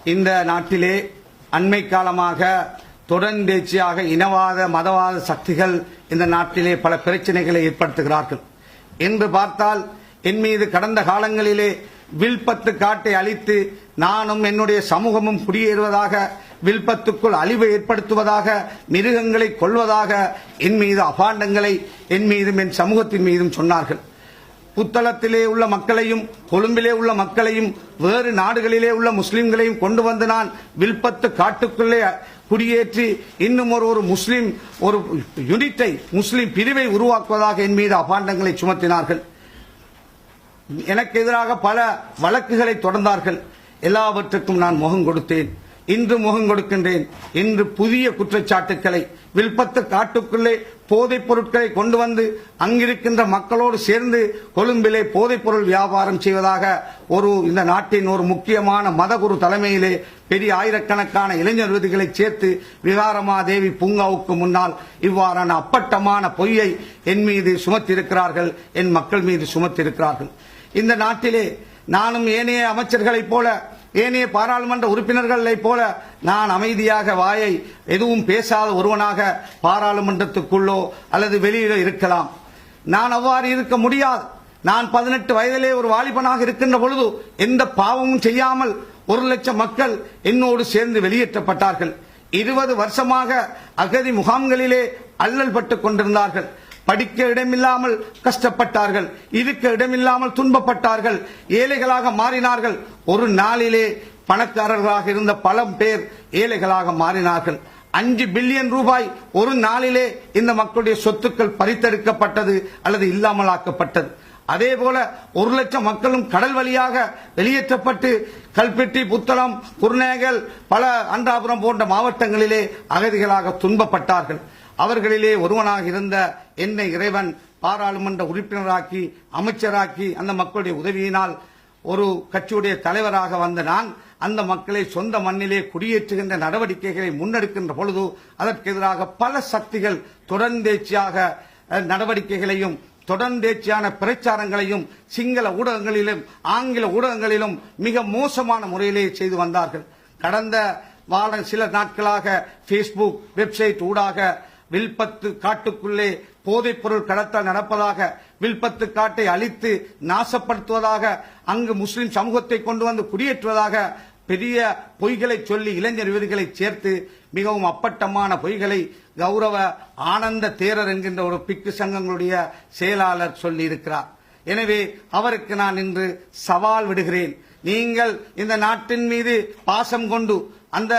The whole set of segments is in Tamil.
இந்த நாட்டிலே அண்மை காலமாக தொடர்ந்தேர்ச்சியாக இனவாத மதவாத சக்திகள் இந்த நாட்டிலே பல பிரச்சனைகளை ஏற்படுத்துகிறார்கள் என்று பார்த்தால் என் மீது கடந்த காலங்களிலே வில்பத்து காட்டை அழித்து நானும் என்னுடைய சமூகமும் குடியேறுவதாக, வில்பத்துக்குள் அழிவை ஏற்படுத்துவதாக, மிருகங்களை கொல்வதாக என் மீது அபாண்டங்களை என் மீதும் என் சமூகத்தின் மீதும் சொன்னார்கள். புத்தளத்திலே உள்ள மக்களையும் கொழும்பிலே உள்ள மக்களையும் வேறு நாடுகளிலே உள்ள முஸ்லிம்களையும் கொண்டு வந்து நான் வில்பத்து காட்டுக்குள்ளே குடியேற்றி இன்னும் ஒரு முஸ்லிம் ஒரு யூனிட்டை முஸ்லிம் பிரிவை உருவாக்குவதாக என் மீது அபாண்டங்களை சுமத்தினார்கள். எனக்கு எதிராக பல வழக்குகளை தொடர்ந்தார்கள். எல்லாவற்றுக்கும் நான் முகம் கொடுத்தேன். இன்று முகம் கொடுக்கின்றேன். இன்று புதிய குற்றச்சாட்டுக்களை, வில்பத்து காட்டுக்குள்ளே போதைப் பொருட்களை கொண்டு வந்து அங்கிருக்கின்ற மக்களோடு சேர்ந்து கொழும்பிலே போதைப் பொருள் வியாபாரம் செய்வதாக இந்த நாட்டின் ஒரு முக்கியமான மதகுரு தலைமையிலே பெரிய ஆயிரக்கணக்கான இளைஞர் விருதுகளை சேர்த்து விகாரமாதேவி பூங்காவுக்கு முன்னால் இவ்வாறான அப்பட்டமான பொய்யை என் மீது சுமத்தியிருக்கிறார்கள், என் மக்கள் மீது சுமத்தியிருக்கிறார்கள். இந்த நாட்டிலே நானும் ஏனைய அமைச்சர்களைப் போல, ஏனைய பாராளுமன்ற உறுப்பினர்களைப் போல நான் அமைதியாக வாயை எதுவும் பேசாத ஒருவனாக பாராளுமன்றத்துக்குள்ளோ அல்லது வெளியிலோ இருக்கலாம். நான் அவ்வாறு இருக்க முடியாது. நான் 18 வயதிலே ஒரு வாலிபனாக இருக்கின்ற பொழுது எந்த பாவமும் செய்யாமல் 1,00,000 மக்கள் என்னோடு சேர்ந்து வெளியேற்றப்பட்டார்கள். 20 வருஷமாக அகதி முகாம்களிலே அல்லல் பட்டுக் கொண்டிருந்தார்கள். படிக்க இடமில்லாமல் கஷ்டப்பட்டார்கள், இருக்க இடமில்லாமல் துன்பப்பட்டார்கள், ஏழைகளாக மாறினார்கள். ஒரு நாளிலே பணக்காரர்களாக இருந்த பல பேர் ஏழைகளாக மாறினார்கள். 5 பில்லியன் ரூபாய் ஒரு நாளிலே இந்த மக்களுடைய சொத்துக்கள் பறித்தெடுக்கப்பட்டது அல்லது இல்லாமலாக்கப்பட்டது. அதே போல 1,00,000 மக்களும் கடல் வழியாக வெளியேற்றப்பட்டு கல்பெட்டி, புத்தளம், குருநேகல், பல அன்றாபுரம் போன்ற மாவட்டங்களிலே அகதிகளாக துன்பப்பட்டார்கள். அவர்களிலே ஒருவனாக இருந்த என்னை இறைவன் பாராளுமன்ற உறுப்பினராக்கி, அமைச்சராக்கி, அந்த மக்களுடைய உதவியினால் ஒரு கட்சியுடைய தலைவராக வந்த நான் அந்த மக்களை சொந்த மண்ணிலே குடியேற்றுகின்ற நடவடிக்கைகளை முன்னெடுக்கின்ற பொழுது அதற்கு எதிராக பல சக்திகள் தொடர்ந்தேர்ச்சியாக நடவடிக்கைகளையும் தொடர்ந்தேர்ச்சியான பிரச்சாரங்களையும் சிங்கள ஊடகங்களிலும் ஆங்கில ஊடகங்களிலும் மிக மோசமான முறையிலே செய்து வந்தார்கள். கடந்த சில நாட்களாக பேஸ்புக் வெப்சைட் ஊடாக வில்பத்து காட்டுக்குள்ளே போதைப் பொருள் கடத்தல் நடப்பதாக, வில்பத்து காட்டை அழித்து நாசப்படுத்துவதாக, அங்கு முஸ்லிம் சமூகத்தை கொண்டு வந்து குடியேற்றுவதாக பெரிய பொய்களை சொல்லி இளைஞர் வீடுகளை சேர்த்து மிகவும் அப்பட்டமான பொய்களை கௌரவ ஆனந்த தேரர் என்கின்ற ஒரு பிக்கு சங்கங்களுடைய செயலாளர் சொல்லி இருக்கிறார். எனவே அவருக்கு நான் இன்று சவால் விடுகிறேன். நீங்கள் இந்த நாட்டின் மீது பாசம் கொண்டு, அந்த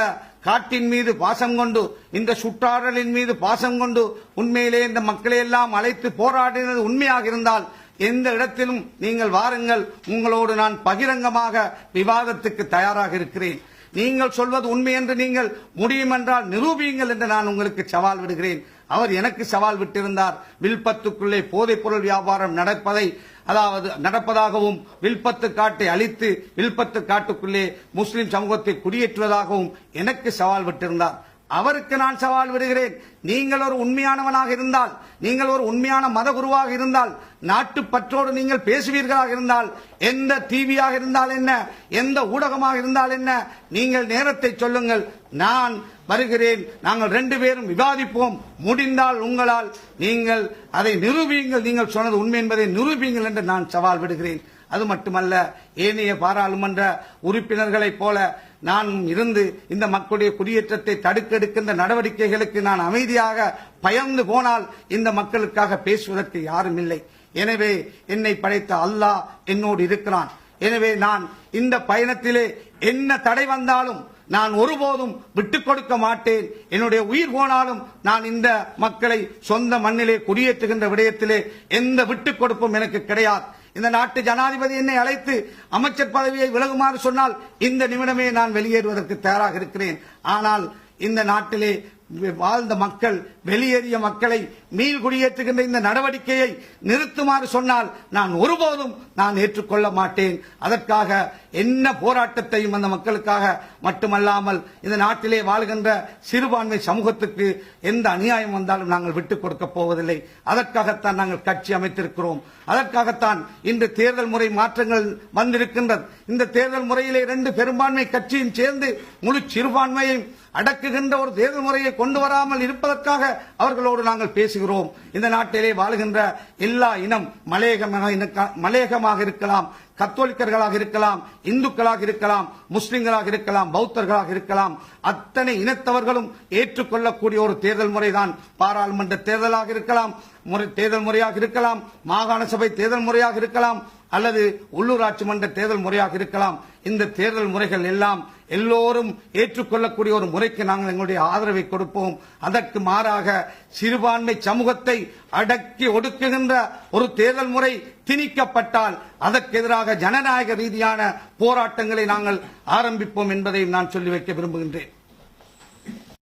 காட்டின் மீது பாசம் கொண்டு, இந்த சுற்றாடலின் மீது பாசம் கொண்டு உண்மையிலே இந்த மக்களை எல்லாம் அழைத்து போராடினது உண்மையாக இருந்தால் எந்த இடத்திலும் நீங்கள் வாருங்கள், உங்களோடு நான் பகிரங்கமாக விவாதத்துக்கு தயாராக இருக்கிறேன். நீங்கள் சொல்வது உண்மை என்று நீங்கள் முடியும் என்றால் நிரூபியுங்கள் என்று நான் உங்களுக்கு சவால் விடுகிறேன். அவர் எனக்கு சவால் விட்டிருந்தார். வில்பத்துக்குள்ளே போதைப் பொருள் வியாபாரம் நடப்பதாகவும் வில்பத்து காட்டை அழித்து வில்பத்து காட்டுக்குள்ளே முஸ்லிம் சமூகத்தை குடியேற்றுவதாகவும் எனக்கு சவால் விட்டிருந்தார். அவருக்கு நான் சவால் விடுகிறேன். நீங்கள் ஒரு உண்மையானவனாக இருந்தால், நீங்கள் ஒரு உண்மையான மத குருவாக இருந்தால், நாட்டுப்பற்றோடு நீங்கள் பேசுவீர்களாக இருந்தால், எந்த டிவியாக இருந்தால் என்ன, எந்த ஊடகமாக இருந்தால் என்ன, நீங்கள் நேரத்தை சொல்லுங்கள், நான் வருகிறேன். நாங்கள் 2 பேரும் விவாதிப்போம். முடிந்தால் உங்களால் நீங்கள் அதை நிரூபியுங்கள், நீங்கள் சொன்னது உண்மை என்பதை நிரூபியுங்கள் என்று நான் சவால் விடுகிறேன். அது மட்டுமல்ல, ஏனைய பாராளுமன்ற உறுப்பினர்களைப் போல நான் இருந்து இந்த மக்களுடைய குடியேற்றத்தை தடுக்கெடுக்கின்ற நடவடிக்கைகளுக்கு நான் அமைதியாக பயந்து போனால் இந்த மக்களுக்காக பேசுவதற்கு யாரும் இல்லை. எனவே என்னை படைத்த அல்லாஹ் என்னோடு இருக்கிறான். எனவே நான் இந்த பயணத்திலே என்ன தடை வந்தாலும் நான் ஒருபோதும் விட்டுக் கொடுக்க மாட்டேன். என்னுடைய உயிர் போனாலும் நான் இந்த மக்களை சொந்த மண்ணிலே குடியேற்றுகின்ற விடயத்திலே எந்த விட்டுக் கொடுப்பும் எனக்கு கிடையாது. இந்த நாட்டு ஜனாதிபதி என்னை அழைத்து அமைச்சர் பதவியை விலகுமாறு சொன்னால் இந்த நிமிடமே நான் வெளியேறுவதற்கு தயாராக இருக்கிறேன். ஆனால் இந்த நாட்டிலே வாழ்ந்த மக்கள், வெளியேறிய மக்களை மீள்குடியேற்றுகின்ற இந்த நடவடிக்கையை நிறுத்துமாறு சொன்னால் நான் ஒருபோதும் ஏற்றுக்கொள்ள மாட்டேன். அதற்காக என்ன போராட்டத்தையும் அந்த மக்களுக்காக மட்டுமல்லாமல் இந்த நாட்டிலே வாழ்கின்ற சிறுபான்மை சமூகத்துக்கு எந்த அநியாயம் வந்தாலும் நாங்கள் விட்டுக் கொடுக்க போவதில்லை. அதற்காகத்தான் நாங்கள் கட்சி அமைத்திருக்கிறோம். அதற்காகத்தான் இன்று தேர்தல் முறை மாற்றங்கள் வந்திருக்கின்றது. இந்த தேர்தல் முறையிலே 2 பெரும்பான்மை கட்சியும் சேர்ந்து முழு சிறுபான்மையை அடக்குகின்ற ஒரு தேர்தல் முறையை கொண்டு வராமல் இருப்பதற்காக அவர்களோடு நாங்கள் பேசுகிறோம். இந்த நாட்டிலே வாழ்கின்ற எல்லா இனம், மலையகமாக இருக்கலாம், கத்தோலிக்கர்களாக இருக்கலாம், இந்துக்களாக இருக்கலாம், முஸ்லிம்களாக இருக்கலாம், பௌத்தர்களாக இருக்கலாம், அத்தனை இனத்தவர்களும் ஏற்றுக்கொள்ளக்கூடிய ஒரு தேர்தல் முறைதான் பாராளுமன்ற தேர்தலாக இருக்கலாம், தேர்தல் முறையாக இருக்கலாம், மாகாண சபை தேர்தல் முறையாக இருக்கலாம், அல்லது உள்ளூராட்சி மன்ற தேர்தல் முறையாக இருக்கலாம். இந்த தேர்தல் முறைகள் எல்லாம் எல்லோரும் ஏற்றுக்கொள்ளக்கூடிய ஒரு முறைக்கு நாங்கள் எங்களுடைய ஆதரவை கொடுப்போம். அதற்கு மாறாக சிறுபான்மை சமூகத்தை அடக்கி ஒடுக்குகின்ற ஒரு தேர்தல் முறை திணிக்கப்பட்டால் அதற்கு எதிராக ஜனநாயக ரீதியான போராட்டங்களை நாங்கள் ஆரம்பிப்போம் என்பதை நான் சொல்லி வைக்க விரும்புகின்றேன்.